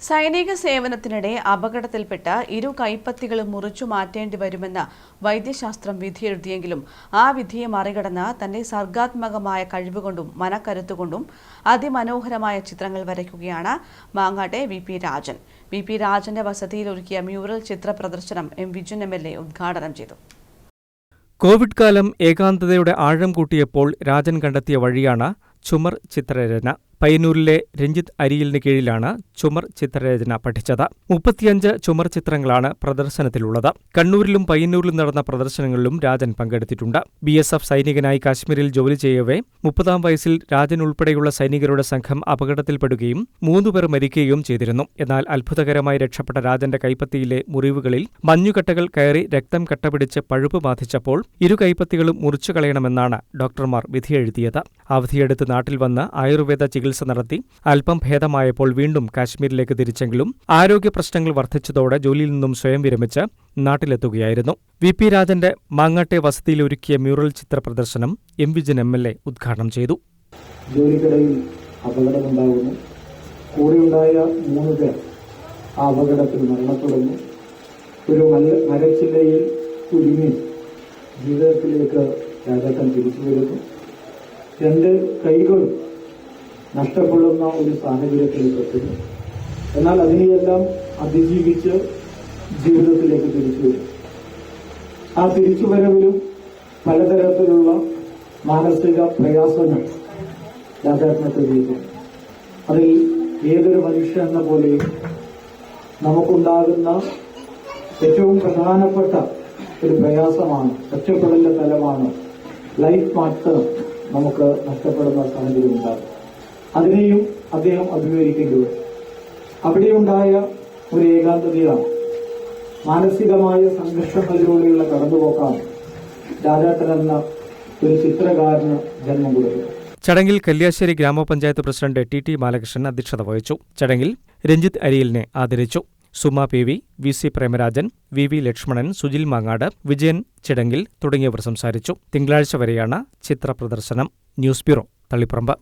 സൈനിക സേവനത്തിനിടെ അപകടത്തിൽപ്പെട്ട ഇരു കൈപ്പത്തികളും മുറിച്ചു മാറ്റേണ്ടി വരുമെന്ന് വൈദ്യശാസ്ത്രം വിധിയെഴുതിയെങ്കിലും ആ വിധിയെ മറികടന്ന് തന്റെ സർഗാത്മകമായ കഴിവുകൊണ്ടും മനക്കരുത്തുകൊണ്ടും അതിമനോഹരമായ ചിത്രങ്ങൾ വരയ്ക്കുകയാണ് മാങ്ങാട്ടെ വി.പി. രാജൻ. വി.പി. രാജന്റെ വസതിയിൽ ഒരുക്കിയ മ്യൂറൽ ചിത്ര പ്രദർശനം എം. വിജയൻ എം.എൽ.എ. ഉദ്ഘാടനം ചെയ്തു. കോവിഡ് കാലം ഏകാന്തതയുടെ ആഴം കൂട്ടിയപ്പോൾ രാജൻ കണ്ടെത്തിയ വഴിയാണ് ചുമർ ചിത്രരചന. പയ്യന്നൂരിലെ രഞ്ജിത്ത് അരിയലിന് കീഴിലാണ് ചുമർ ചിത്രരചന പഠിച്ചത്. 35 ചുമർ ചിത്രങ്ങളാണ് പ്രദർശനത്തിലുള്ളത്. കണ്ണൂരിലും പയ്യന്നൂരിലും നടന്ന പ്രദർശനങ്ങളിലും രാജൻ പങ്കെടുത്തിട്ടുണ്ട്. BSF സൈനികനായി കാശ്മീരിൽ ജോലി ചെയ്യവേ 30-ാം വയസ്സിൽ രാജൻ ഉൾപ്പെടെയുള്ള സൈനികരുടെ സംഘം അപകടത്തിൽപ്പെടുകയും 3 പേർ മരിക്കുകയും ചെയ്തിരുന്നു. എന്നാൽ അത്ഭുതകരമായി രക്ഷപ്പെട്ട രാജന്റെ കൈപ്പത്തിയിലെ മുറിവുകളിൽ മഞ്ഞുകട്ടകൾ കയറി രക്തം കട്ടപിടിച്ച് പഴുപ്പ് ബാധിച്ചപ്പോൾ ഇരു കൈപ്പത്തികളും മുറിച്ചു കളയണമെന്നാണ് ഡോക്ടർമാർ വിധിയെഴുതിയത്. അവധിയെടുത്ത് നാട്ടിൽ വന്ന് ആയുർവേദ ചികിത്സ നടത്തി അല്പം ഭേദമായപ്പോൾ വീണ്ടും കാശ്മീരിലേക്ക് തിരിച്ചെങ്കിലും ആരോഗ്യ പ്രശ്നങ്ങൾ വർദ്ധിച്ചതോടെ ജോലിയിൽ നിന്നും സ്വയം വിരമിച്ച് നാട്ടിലെത്തുകയായിരുന്നു. വി.പി. രാജന്റെ മാങ്ങാട്ടെ വസതിയിൽ ഒരുക്കിയ മ്യൂറൽ ചിത്ര പ്രദർശനം എം. വിജയൻ എം.എൽ.എ. ഉദ്ഘാടനം ചെയ്തു. ജോലിക്കിടയിൽ അപകടമുണ്ടാകുന്നു. കൂടെയുണ്ടായ 3 പേർ ആ അപകടത്തിൽ മരണപ്പെടുന്നു. ഒരു മരച്ചില്ലയിൽ കുരുങ്ങി ജീവിതത്തിലേക്ക് രാജാക്കൻ തിരിച്ചു വരുന്നു. 2 കൈകളും നഷ്ടപ്പെടുന്ന ഒരു സാഹചര്യത്തിലേക്ക് എത്തുന്നു. എന്നാൽ അതിനെയെല്ലാം അതിജീവിച്ച് ജീവിതത്തിലേക്ക് തിരിച്ചു വരും. ആ തിരിച്ചുവരവിലും പലതരത്തിലുള്ള മാനസിക പ്രയാസങ്ങൾ രാജാക്കനെ തെളിയിക്കുന്നു. അതിൽ ഏതൊരു മനുഷ്യൻ എന്ന പോലെയും നമുക്കുണ്ടാകുന്ന ഏറ്റവും പ്രധാനപ്പെട്ട ഒരു പ്രയാസമാണ്, ഒറ്റപ്പെടലിന്റെ തലമാണ് ലൈഫ് പാർട്ട്ണർ നമുക്ക് നഷ്ടപ്പെടുന്ന സാഹചര്യം ഉണ്ടാകും. അതിനെയും അദ്ദേഹം അഭിമുഖീകരിക്കേണ്ടി വരും. അവിടെയുണ്ടായ ഒരു ഏകാന്തതയാണ്, മാനസികമായ സംഘർഷങ്ങളിലൂടെയുള്ള കടന്നുപോക്കാണ് രാജാട്ടൻ എന്ന ഒരു ചിത്രകാരന് ജന്മം കൊടുക്കുക. ചടങ്ങിൽ കല്യാശ്ശേരി ഗ്രാമപഞ്ചായത്ത് പ്രസിഡന്റ് ടി. ബാലകൃഷ്ണൻ അധ്യക്ഷത വഹിച്ചു. ചടങ്ങിൽ രഞ്ജിത്ത് അരിയലിനെ ആദരിച്ചു. Suma PV., VC. Premarajan, V.V. Lakshmanan, Sujil Mangad, Vijayan ചിടങ്ങിൽ തുടങ്ങിയവർ സംസാരിച്ചു. തിങ്കളാഴ്ച വരെയാണ് ചിത്ര പ്രദർശനം. News bureau, Taliparamba.